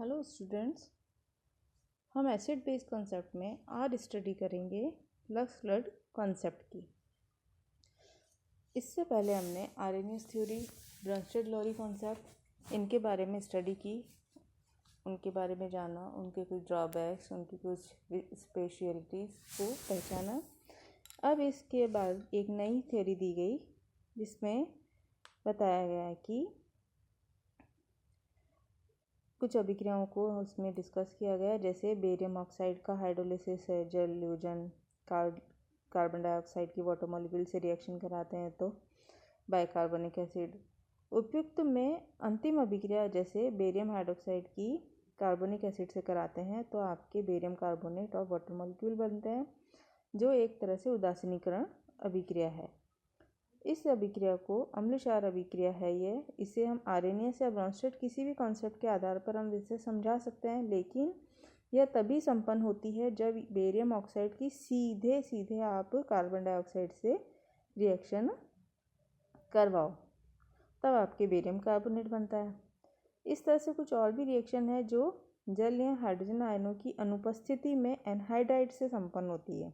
Hello students, हम acid base concept में आज स्टडी करेंगे लक्स फ्लड कॉन्सेप्ट की। इससे पहले हमने आर्रेनियस थ्योरी, ब्रंस्टेड-लॉरी कॉन्सेप्ट इनके बारे में स्टडी की, उनके बारे में जाना, उनके कुछ ड्रॉबैक्स, उनकी कुछ स्पेशलिटीज़ को पहचाना। अब इसके बाद एक नई थ्योरी दी गई जिसमें बताया गया है कि कुछ अभिक्रियाओं को उसमें डिस्कस किया गया, जैसे बेरियम ऑक्साइड का हाइड्रोलिसिस है, जल ल्यूजन कार्बन डाइऑक्साइड की वाटर मॉलिक्यूल से रिएक्शन कराते हैं तो बाइकार्बोनिक एसिड। उपयुक्त में अंतिम अभिक्रिया जैसे बेरियम हाइड्रोक्साइड की कार्बोनिक एसिड से कराते हैं तो आपके बेरियम कार्बोनेट और वाटर मॉलिक्यूल बनते हैं, जो एक तरह से उदासीनीकरण अभिक्रिया है। इस अभिक्रिया को अम्ल क्षार अभिक्रिया है ये। इसे हम आर्रेनियस या ब्रॉन्स्टेड किसी भी कॉन्सेप्ट के आधार पर हम इसे समझा सकते हैं, लेकिन यह तभी संपन्न होती है जब बेरियम ऑक्साइड की सीधे आप कार्बन डाइऑक्साइड से रिएक्शन करवाओ, तब आपके बेरियम कार्बोनेट बनता है। इस तरह से कुछ और भी रिएक्शन है जो जल या हाइड्रोजन आयनों की अनुपस्थिति में एनहाइड्राइड से संपन्न होती है,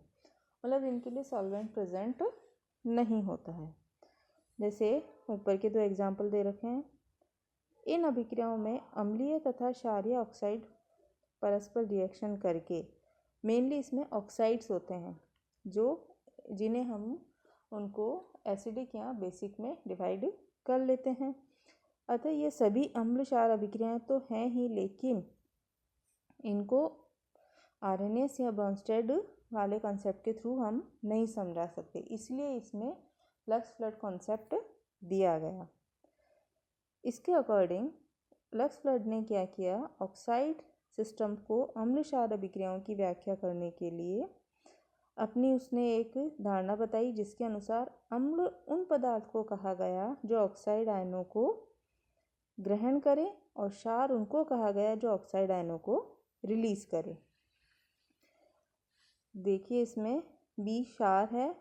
मतलब इनके लिए सॉल्वेंट प्रेजेंट नहीं होता है। जैसे ऊपर के दो एग्जाम्पल दे रखे हैं। इन अभिक्रियाओं में अम्लीय तथा क्षारीय ऑक्साइड परस्पर रिएक्शन करके, मेनली इसमें ऑक्साइड्स होते हैं जिन्हें हम उनको एसिडिक या बेसिक में डिवाइड कर लेते हैं। अतः ये सभी अम्ल क्षार अभिक्रियाएं तो हैं ही, लेकिन इनको आर्रेनियस या ब्रॉन्स्टेड वाले कॉन्सेप्ट के थ्रू हम नहीं समझा सकते, इसलिए इसमें लक्स फ्लड कॉन्सेप्ट दिया गया। इसके अकॉर्डिंग लक्स फ्लड ने क्या किया, ऑक्साइड सिस्टम को अम्ल क्षार अभिक्रियाओं की व्याख्या करने के लिए उसने एक धारणा बताई, जिसके अनुसार अम्ल उन पदार्थ को कहा गया जो ऑक्साइड आयनों को ग्रहण करे और क्षार उनको कहा गया जो ऑक्साइड आयनों को रिलीज करे। देखिए इसमें बी क्षार है,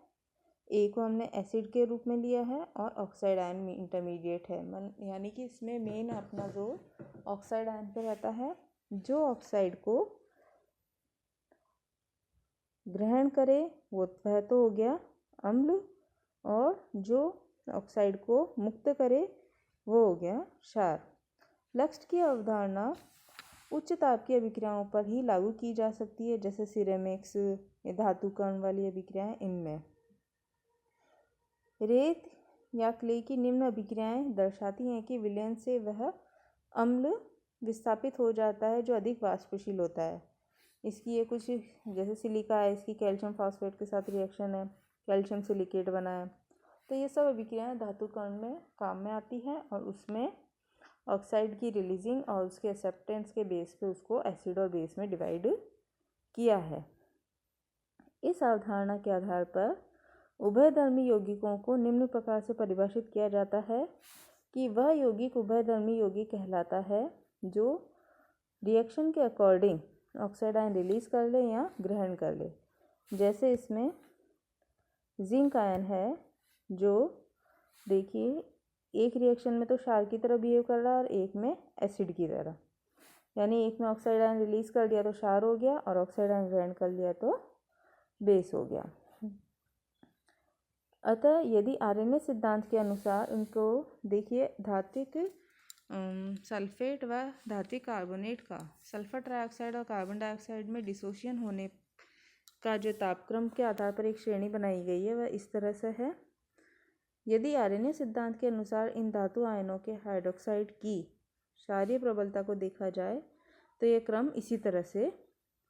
ए को हमने एसिड के रूप में लिया है और ऑक्साइड आयन इंटरमीडिएट है, यानी कि इसमें मेन अपना जोर ऑक्साइड आयन पे रहता है। जो ऑक्साइड को ग्रहण करे वह तो हो गया अम्ल, और जो ऑक्साइड को मुक्त करे वो हो गया क्षार। लक्स की अवधारणा उच्च ताप की अभिक्रियाओं पर ही लागू की जा सकती है, जैसे सिरेमिक्स, धातु कण वाली अभिक्रियाएं। इनमें रेत या क्ले की निम्न अभिक्रियाएं दर्शाती हैं कि विलयन से वह अम्ल विस्थापित हो जाता है जो अधिक वाष्पशील होता है। इसकी ये कुछ, जैसे सिलिका है, इसकी कैल्शियम फास्फेट के साथ रिएक्शन है, कैल्शियम सिलिकेट बना है। तो ये सब अभिक्रियाएं धातु कण में काम में आती हैं और उसमें ऑक्साइड की रिलीजिंग और उसके एक्सेप्टेंस के बेस पे उसको एसिड और बेस में डिवाइड किया है। इस अवधारणा के आधार पर उभयधर्मी यौगिकों को निम्न प्रकार से परिभाषित किया जाता है कि वह यौगिक उभयधर्मी यौगिक कहलाता है जो रिएक्शन के अकॉर्डिंग ऑक्साइड आयन रिलीज कर ले या ग्रहण कर ले। जैसे इसमें जिंक आयन है, जो देखिए एक रिएक्शन में तो क्षार की तरह बिहेव कर रहा है और एक में एसिड की तरह, यानी एक में ऑक्साइड आयन रिलीज कर दिया तो क्षार हो गया और ऑक्साइड आयन ग्रहण कर लिया तो बेस हो गया। अतः यदि आर्रेनियस सिद्धांत के अनुसार इनको देखिए, धात्विक सल्फेट व धात्विक कार्बोनेट का सल्फर ट्राइऑक्साइड और कार्बन डाइऑक्साइड में डिसोसिएशन होने का जो तापक्रम के आधार पर एक श्रेणी बनाई गई है वह इस तरह से है। यदि आर्रेनियस सिद्धांत के अनुसार इन धातु आयनों के हाइड्रोक्साइड की क्षारीय प्रबलता को देखा जाए तो यह क्रम इसी तरह से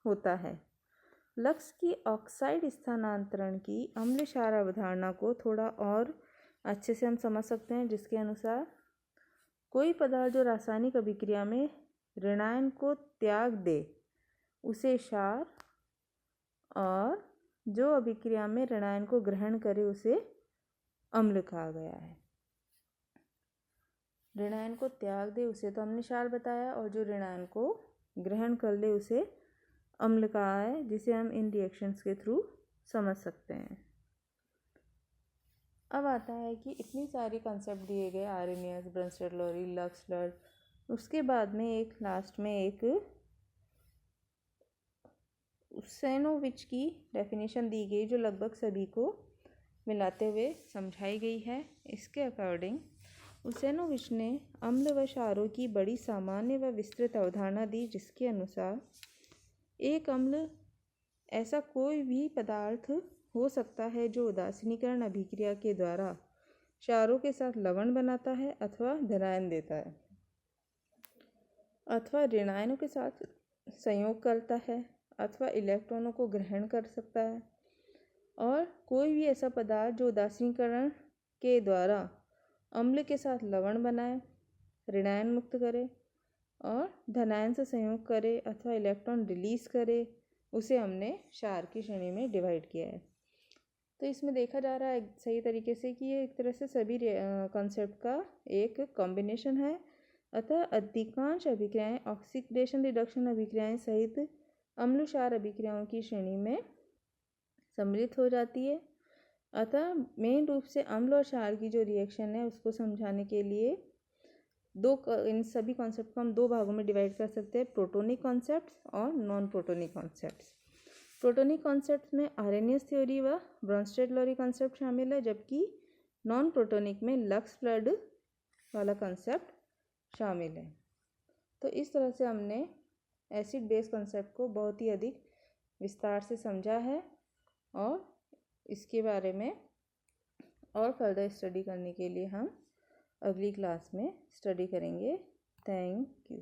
होता है। लक्स की ऑक्साइड स्थानांतरण की अम्ल क्षार अवधारणा को थोड़ा और अच्छे से हम समझ सकते हैं, जिसके अनुसार कोई पदार्थ जो रासायनिक अभिक्रिया में ऋणायन को त्याग दे उसे क्षार, और जो अभिक्रिया में ऋणायन को ग्रहण करे उसे अम्ल कहा गया है। ऋणायन को त्याग दे उसे तो हमने क्षार बताया, और जो ऋणायन को ग्रहण कर ले उसे अम्ल कहा है, जिसे हम इन रिएक्शंस के थ्रू समझ सकते हैं। अब आता है कि इतनी सारी कॉन्सेप्ट दिए गए, आर्रेनियस, ब्रंस्टेड-लॉरी, लक्स फ्लड, उसके बाद में एक लास्ट में एक उसेनोविच की डेफिनेशन दी गई जो लगभग सभी को मिलाते हुए समझाई गई है। इसके अकॉर्डिंग उसेनोविच ने अम्ल व क्षारों की बड़ी सामान्य व विस्तृत अवधारणा दी, जिसके अनुसार एक अम्ल ऐसा कोई भी पदार्थ हो सकता है जो उदासीनीकरण अभिक्रिया के द्वारा क्षारों के साथ लवण बनाता है अथवा धनायन देता है अथवा ऋणायनों के साथ संयोग करता है अथवा इलेक्ट्रॉनों को ग्रहण कर सकता है, और कोई भी ऐसा पदार्थ जो उदासीनीकरण के द्वारा अम्ल के साथ लवण बनाए, ऋणायन मुक्त करे और धनायन से संयोग करे अथवा इलेक्ट्रॉन रिलीज करे, उसे हमने क्षार की श्रेणी में डिवाइड किया है। तो इसमें देखा जा रहा है सही तरीके से कि ये एक तरह से सभी कॉन्सेप्ट का एक कॉम्बिनेशन है। अतः अधिकांश अभिक्रियाएं ऑक्सीडेशन रिडक्शन अभिक्रियाएं सहित अम्ल क्षार अभिक्रियाओं की श्रेणी में सम्मिलित हो जाती है। अतः मेन रूप से अम्ल और क्षार की जो रिएक्शन है उसको समझाने के लिए इन सभी कॉन्सेप्ट को हम दो भागों में डिवाइड कर सकते हैं, प्रोटोनिक कॉन्सेप्ट्स और non protonic concepts. Protonic concepts में आर्हेनियस थ्योरी व ब्रोंस्टेड-लोरी कॉन्सेप्ट शामिल है, जबकि नॉन प्रोटोनिक में लक्स फ्लड वाला कॉन्सेप्ट शामिल है। तो इस तरह से हमने एसिड बेस कॉन्सेप्ट को बहुत ही अधिक विस्तार से समझा है और इसके बारे में और फर्दर स्टडी करने के लिए हम अगली क्लास में स्टडी करेंगे। Thank you.